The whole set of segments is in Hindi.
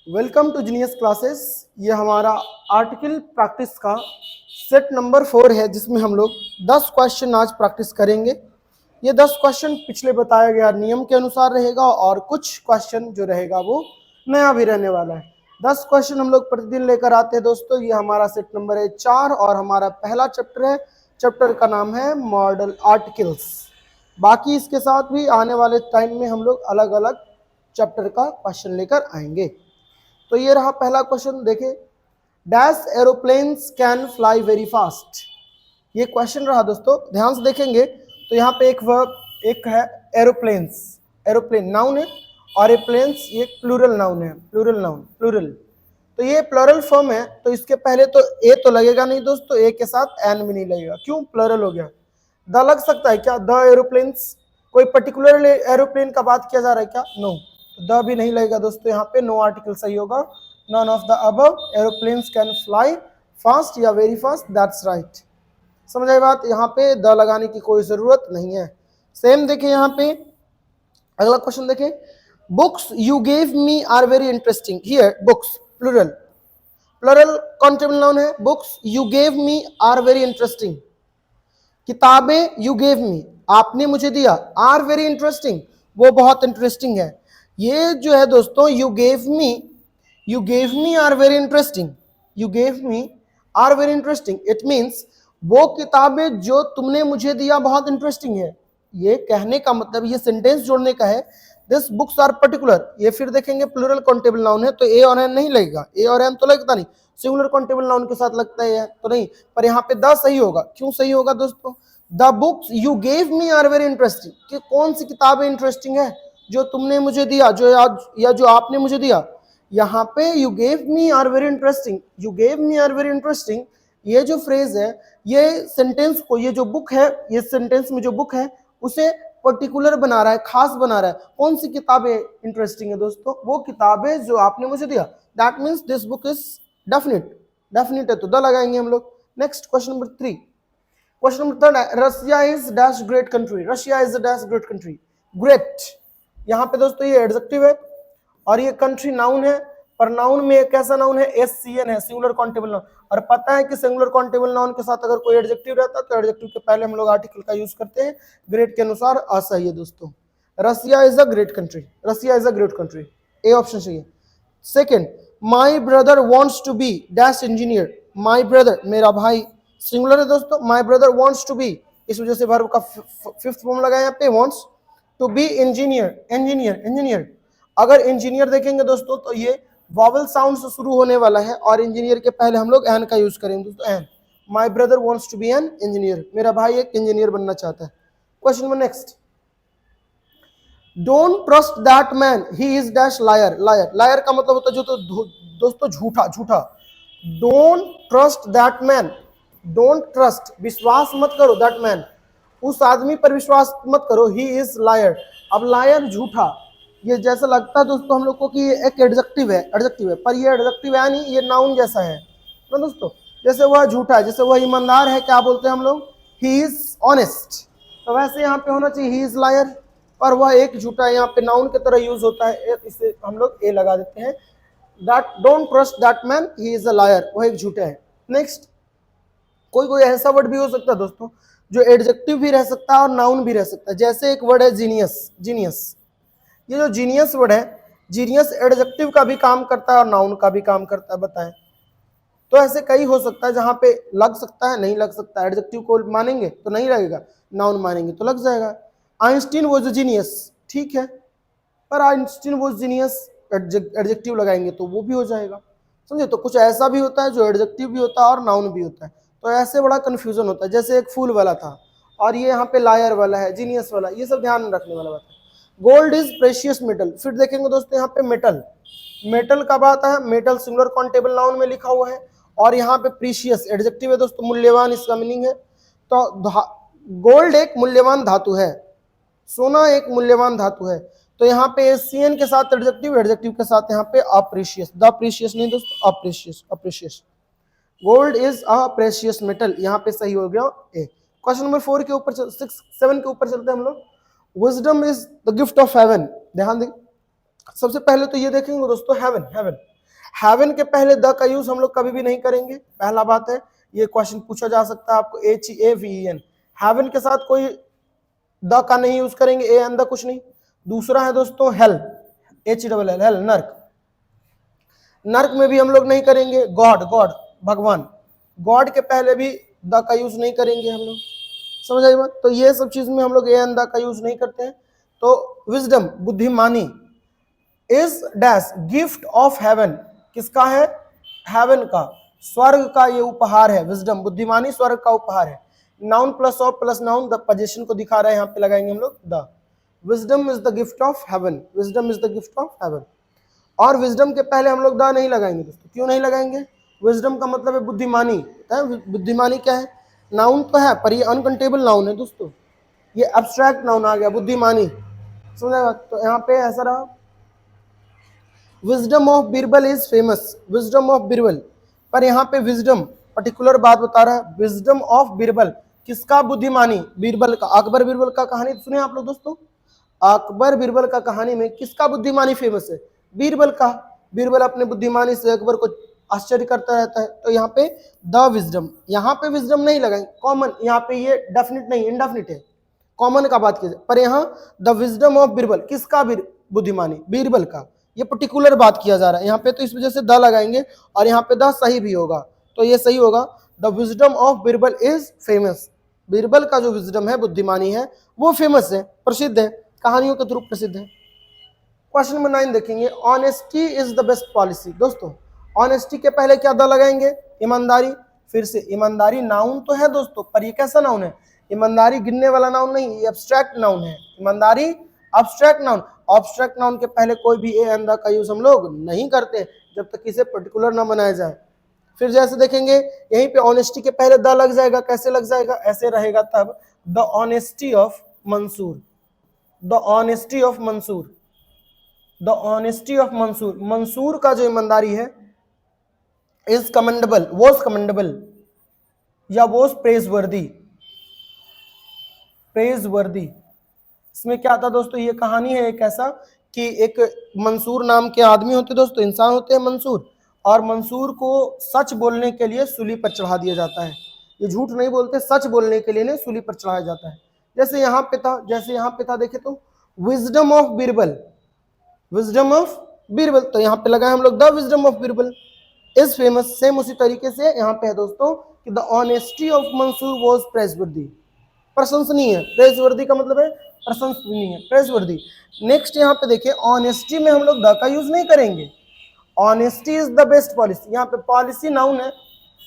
Welcome to genius classes. ये हमारा आर्टिकल प्रैक्टिस का सेट नंबर 4 है, जिसमें हम लोग 10 क्वेश्चन आज प्रैक्टिस करेंगे। ये 10 क्वेश्चन पिछले बताया गया नियम के अनुसार रहेगा और कुछ क्वेश्चन जो रहेगा वो नया भी रहने वाला है। 10 क्वेश्चन हम लोग प्रतिदिन लेकर आते हैं दोस्तों। ये हमारा सेट नंबर है 4 और हमारा पहला चैप्टर है। चैप्टर का नाम है मॉडल आर्टिकल्स। बाकी इसके साथ भी आने वाले टाइम में हम लोग अलग अलग चैप्टर का क्वेश्चन लेकर आएंगे। तो ये रहा पहला क्वेश्चन, देखें, dash aeroplanes can fly very fast. ये क्वेश्चन रहा दोस्तों, ध्यान से देखेंगे तो यहाँ पे एक वर्ब एक है एरोप्लेन्स, एरोप्लेन नाउन है और एरोप्लेन्स ये प्लूरल नाउन है, प्लूरल नाउन, प्लूरल। तो ये प्लूरल फॉर्म है, तो इसके पहले तो ए तो लगेगा नहीं दोस्तों, ए के साथ एन भी नहीं लगेगा। क्यों? प्लूरल हो गया। द लग सकता है क्या? द एरोप्लेन्स, कोई पर्टिकुलर एरोप्लेन का बात किया जा रहा है क्या? नो, द भी नहीं लगेगा दोस्तों, यहाँ पे नो आर्टिकल सही होगा। None of the above, aeroplanes can fly fast या वेरी फास्ट, दैट्स राइट। समझ आई बात? यहाँ पे द लगाने की कोई जरूरत नहीं है। सेम देखें यहाँ पे अगला क्वेश्चन देखें, books you gave me are very interesting. Here books plural, plural countable noun है। Books you gave me are very interesting. किताबें यू गेव मी, आपने मुझे दिया, आर वेरी इंटरेस्टिंग, वो बहुत इंटरेस्टिंग है। ये जो है दोस्तों you gave me are very interesting, you gave me are very interesting, it means वो किताबें जो तुमने मुझे दिया बहुत इंटरेस्टिंग है। ये कहने का मतलब, ये सेंटेंस जोड़ने का है, दिस बुक्स आर पर्टिकुलर। ये फिर देखेंगे प्लूरल काउंटेबल नाउन है, तो ए और एन नहीं लगेगा, ए और एन तो लगता नहीं, सिंगुलर काउंटेबल नाउन के साथ लगता है तो नहीं, पर यहाँ पे द सही होगा। क्यों सही होगा दोस्तों? The books you gave me are very interesting, कि कौन सी किताबें इंटरेस्टिंग है? जो तुमने मुझे दिया, जो आज या जो आपने मुझे दिया। यहाँ पे you gave me are very interesting, you gave me are very interesting, ये जो फ्रेज है, ये सेंटेंस को, ये जो बुक है, ये सेंटेंस में जो बुक है उसे पर्टिकुलर बना रहा है, खास बना रहा है। कौन सी किताबें इंटरेस्टिंग है दोस्तों? वो किताबें जो आपने मुझे दिया। That means this book is definite, definite है तो द लगाएंगे हम लोग। Next question number 3, question number 3 है, Russia is dash great country. Russia is a dash great country. Great, यहाँ पे दोस्तों ये एडजेक्टिव है और ये कंट्री नाउन है, पर नाउन में कैसा नाउन है? एससीएन है, सिंगुलर काउंटेबल नाउन। और पता है कि सिंगुलर काउंटेबल नाउन के साथ अगर कोई एडजेक्टिव रहता है तो एडजेक्टिव के पहले हम लोग आर्टिकल का यूज करते हैं। ग्रेट के अनुसार असही है दोस्तों। Russia is a great country, Russia is a great country, a option चाहिए। Second, my brother wants to be dash engineer. My brother, मेरा भाई, सिंगुलर है दोस्तों। My brother wants to be, इस वजह से वर्ब का फिफ्थ फॉर्म लगाया यहाँ पे, wants to be engineer, engineer, engineer. अगर इंजीनियर देखेंगे दोस्तों तो ये वॉवल साउंड से शुरू होने वाला है और इंजीनियर के पहले हम लोग एन का यूज करेंगे दोस्तों, an. My brother wants to be an engineer, मेरा भाई एक इंजीनियर बनना चाहता है। Question number next, don't trust that man, he is dash liar. Liar, liar का मतलब होता है जो, तो दोस्तों झूठा, झूठा। Don't trust that man, don't trust, विश्वास मत करो, दैट मैन, उस आदमी पर विश्वास मत करो, ही इज लायर। अब लायर झूठा, ये जैसा लगता है दोस्तों हम लोग को कि ये एक एडजेक्टिव है, एडजेक्टिव है, पर ये एडजेक्टिव है नहीं, ये नाउन जैसा है ना दोस्तों। जैसे वह झूठा है, जैसे वह ईमानदार है, क्या बोलते हैं हम लोग? He is honest. तो वैसे यहाँ पे होना चाहिए ही इज लायर, पर वह एक झूठा है, यहाँ पे नाउन की तरह यूज होता है, इसे हम लोग ए लगा देते हैं। That don't trust that man, he is a liar, वह एक झूठा है। नेक्स्ट, कोई कोई ऐसा वर्ड भी हो सकता है दोस्तों जो एडजेक्टिव भी रह सकता है और नाउन भी रह सकता है। जैसे एक वर्ड है जीनियस, जीनियस। ये जो जीनियस वर्ड है, जीनियस एडजेक्टिव का भी काम करता है और नाउन का भी काम करता है, बताएं। तो ऐसे कई हो सकता है जहां पे लग सकता है, नहीं लग सकता है। एडजेक्टिव को मानेंगे तो नहीं लगेगा, नाउन मानेंगे तो लग जाएगा। आइंस्टीन वाज अ जीनियस, ठीक है, पर आइंस्टीन वाज जीनियस एडजेक्टिव लगाएंगे तो वो भी हो जाएगा, समझे। तो कुछ ऐसा भी होता है जो एडजेक्टिव भी होता है और नाउन भी होता है, तो ऐसे बड़ा कंफ्यूजन होता है। जैसे एक फूल वाला था और ये यहाँ पे लायर वाला है, जीनियस वाला, ये सब ध्यान रखने वाला बात है। गोल्ड इज प्रेशियस मेटल, फिर देखेंगे दोस्तों यहाँ पे मेटल, मेटल का बात है, मेटल सिंगुलर काउंटेबल नाउन में लिखा हुआ है और यहाँ पे प्रीशियस एडजेक्टिव है दोस्तों, मूल्यवान इसका मीनिंग है। तो गोल्ड एक मूल्यवान धातु है, सोना एक मूल्यवान धातु है, तो यहाँ पे एससीएन के साथ एडजेक्टिव, एडजेक्टिव के साथ यहाँ पे अप्रीशियस, द प्रीशियस नहीं दोस्तों, अप्रीशियस, अप्रीशियस। Gold is a precious metal, यहाँ पे सही हो गया ए। क्वेश्चन नंबर 4 के ऊपर 7 के ऊपर चलते हैं हम लोग। Wisdom is the gift of haven. ध्यान दें, सबसे पहले तो ये देखेंगे दोस्तों हेवन, हेवन हैवन के पहले द का यूज हम लोग कभी भी नहीं करेंगे, पहला बात है। ये क्वेश्चन पूछा जा सकता है आपको, HEAVEN, हैवन के साथ कोई द का नहीं यूज करेंगे, ए एंड द कुछ नहीं। दूसरा है दोस्तों हेल, HELL, हेल, नर्क, नर्क में भी हम लोग नहीं करेंगे। गॉड, गॉड भगवान, गॉड के पहले भी द का यूज नहीं करेंगे हम लोग, समझ आई बात। तो ये सब चीज में हम लोग ए एंड द का यूज नहीं करते हैं। तो विजडम, बुद्धिमानी, is dash gift of haven, किसका है? हेवन का, स्वर्ग का ये उपहार है। विजडम, बुद्धिमानी स्वर्ग का उपहार है। Noun plus of plus noun the position को दिखा रहा है, यहाँ पे लगाएंगे हम लोग the. Wisdom is the gift of haven, wisdom is the gift of haven. और विजडम के पहले हम लोग द नहीं लगाएंगे दोस्तों, क्यों नहीं लगाएंगे? विजडम का मतलब है बुद्धिमानी, बुद्धिमानी क्या है? नाउन तो है पर ये अनकाउंटेबल नाउन है दोस्तों, ये एब्स्ट्रैक्ट नाउन आ गया बुद्धिमानी, समझा? तो यहाँ पे ऐसा रहा। Wisdom of Birbal is famous, wisdom of Birbal, पर यहाँ पे विजडम पर्टिकुलर बात बता रहा है। विजडम ऑफ बीरबल, किसका? बुद्धिमानी, बीरबल का। अकबर बीरबल का कहानी सुने आप लोग दोस्तों, अकबर बीरबल का कहानी में किसका बुद्धिमानी फेमस है? बीरबल का। बीरबल अपने बुद्धिमानी से अकबर को आश्चर्य करता रहता है। तो यहाँ पे द विजडम, यहाँ पे विजडम नहीं लगाएंगे, कॉमन, यहाँ पे ये डेफिनेट नहीं इनडेफिनिट है, कॉमन का बात कीजिए। पर यहाँ द विजडम ऑफ बीरबल, किसका बुद्धिमानी? बीरबल का, ये पर्टिकुलर बात किया जा रहा है यहाँ पे, तो इस वजह से द लगाएंगे और यहाँ पे द सही भी होगा, तो ये सही होगा। The wisdom of Birbal is famous, Birbal का जो विजडम है, बुद्धिमानी है, वो फेमस है, प्रसिद्ध है, कहानियों के थ्रू प्रसिद्ध है। क्वेश्चन नंबर 9 देखेंगे, honesty is the best policy. दोस्तों ऑनेस्टी के पहले क्या द लगाएंगे? ईमानदारी। फिर से ईमानदारी नाउन तो है दोस्तों, पर ये कैसा नाउन है? ईमानदारी गिनने वाला नाउन नहीं, ये एब्स्ट्रैक्ट नाउन है। ईमानदारी एब्स्ट्रैक्ट नाउन, ऑब्स्ट्रैक्ट नाउन के पहले कोई भी ए एंड द का यूज हम लोग नहीं करते जब तक इसे पर्टिकुलर ना बनाया जाए। फिर जैसे देखेंगे यहीं पे ऑनेस्टी के पहले द लग जाएगा, कैसे लग जाएगा? ऐसे रहेगा तब, the honesty of Mansoor, the honesty of Mansoor, the honesty of Mansoor, Mansoor का जो ईमानदारी है, इज कमेंडेबल, वॉज कमेंडेबल, या वॉज प्रेजवर्दी, प्रेजवर्दी। इसमें क्या था दोस्तों? ये कहानी है एक ऐसा कि एक मंसूर नाम के आदमी होते दोस्तों, इंसान होते हैं मंसूर, और मंसूर को सच बोलने के लिए सूली पर चढ़ा दिया जाता है। ये झूठ नहीं बोलते, सच बोलने के लिए सूली पर चढ़ाया जाता है। जैसे यहाँ पे था, जैसे यहाँ पे था, देखे तो wisdom of Birbal, wisdom of Birbal, तो यहाँ पे लगा हम लोग the wisdom of Birbal is famous. Same उसी तरीके से यहाँ पे है दोस्तों कि the honesty of Mansoor was praiseworthy, प्रशंसनीय है। प्रेजवर्दी का मतलब है प्रशंसनीय, प्रेजवर्दी। नेक्स्ट यहाँ पे देखिए, ऑनेस्टी में हम लोग द का यूज नहीं करेंगे। Honesty is the best policy, यहाँ पे पॉलिसी नाउन है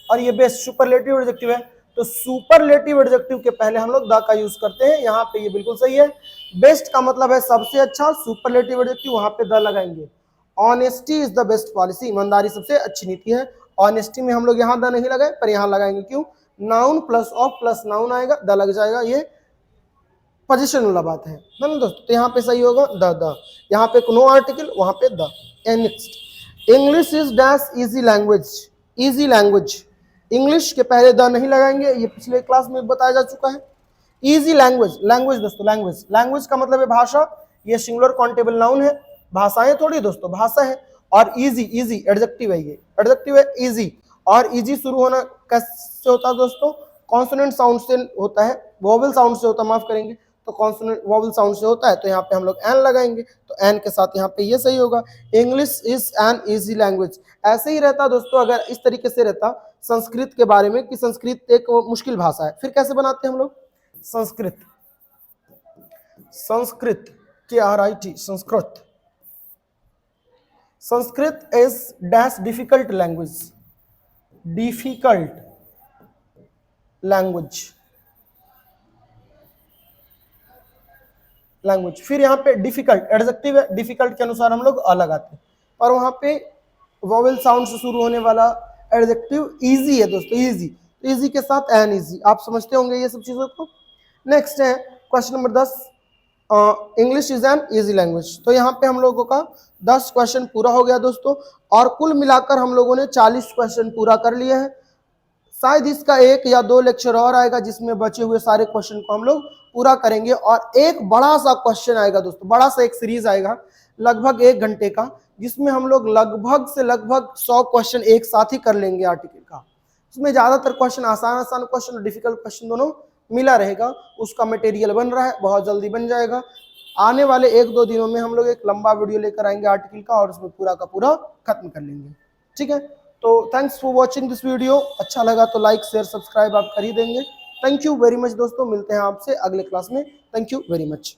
और ये बेस्ट सुपरलेटिव एडजेक्टिव है, तो सुपरलेटिव एडजेक्टिव के पहले हम लोग द का यूज करते हैं। यहाँ पे ये बिल्कुल सही है। बेस्ट का मतलब है सबसे अच्छा, सुपरलेटिव एडजेक्टिव, वहां पे द लगाएंगे। Honesty is the best policy, ईमानदारी सबसे अच्छी नीति है। ऑनेस्टी में हम लोग यहाँ द नहीं लगाए, पर यहाँ लगाएंगे, क्यों? Noun plus of plus noun आएगा, द लग जाएगा, ये पोजीशन वाला बात है ना दोस्तों। तो यहाँ पे सही होगा द, यहाँ पे नो आर्टिकल, वहां पे the. And next, English is dash easy language, easy language, English के पहले द नहीं लगाएंगे, ये पिछले क्लास में बताया जा चुका है। इजी लैंग्वेज, लैंग्वेज दोस्तों, लैंग्वेज, लैंग्वेज का मतलब है भाषा, ये सिंगुलर काउंटेबल नाउन है, भाषाएं थोड़ी दोस्तों, भाषा है। और इजी, इजी एडजेक्टिव है, ये एडजेक्टिव है इजी। और इजी शुरू होना कैसे होता है दोस्तों? कॉन्सोनेंट साउंड से होता है, वोवेल साउंड से होता है, माफ करेंगे, तो कॉन्सोनेंट वोवेल साउंड से होता है, तो यहाँ पे हम लोग एन लगाएंगे, तो एन के साथ यहाँ पे ये सही होगा। English is an easy language. ऐसे ही रहता दोस्तों अगर इस तरीके से रहता संस्कृत के बारे में कि संस्कृत एक मुश्किल भाषा है, फिर कैसे बनाते हैं हम लोग? Sanskrit, Sanskrit KRIT, Sanskrit, Sanskrit is dash difficult language, difficult language, language. फिर यहाँ पे डिफिकल्ट एडजेक्टिव है, डिफिकल्ट के अनुसार हम लोग अलग आते हैं, और वहां पे वोवेल साउंड से शुरू होने वाला एडजेक्टिव इजी है दोस्तों, इजी, इजी के साथ एन इजी, आप समझते होंगे ये सब चीजों को। नेक्स्ट है question number 10, English is an easy language. तो यहाँ पे हम लोगों का 10 क्वेश्चन पूरा हो गया दोस्तों, और कुल मिलाकर हम लोगों ने 40 क्वेश्चन पूरा कर लिए हैं। शायद इसका 1 या 2 लेक्चर और आएगा जिसमें बचे हुए सारे क्वेश्चन को हम लोग पूरा करेंगे और एक बड़ा सा क्वेश्चन आएगा दोस्तों, बड़ा सा एक सीरीज आएगा लगभग 1 घंटे का, जिसमें हम लोग लगभग से लगभग 100 क्वेश्चन एक साथ ही कर लेंगे आर्टिकल का। उसमें ज्यादातर क्वेश्चन आसान आसान क्वेश्चन और डिफिकल्ट क्वेश्चन दोनों मिला रहेगा। उसका मटेरियल बन रहा है, बहुत जल्दी बन जाएगा। आने वाले 1-2 दिनों में हम लोग एक लंबा वीडियो लेकर आएंगे आर्टिकल का और उसमें पूरा का पूरा खत्म कर लेंगे। ठीक है, तो thanks for watching this video. अच्छा लगा तो लाइक शेयर सब्सक्राइब आप कर ही देंगे। थैंक यू वेरी मच दोस्तों, मिलते हैं आपसे अगले क्लास में। Thank you very much.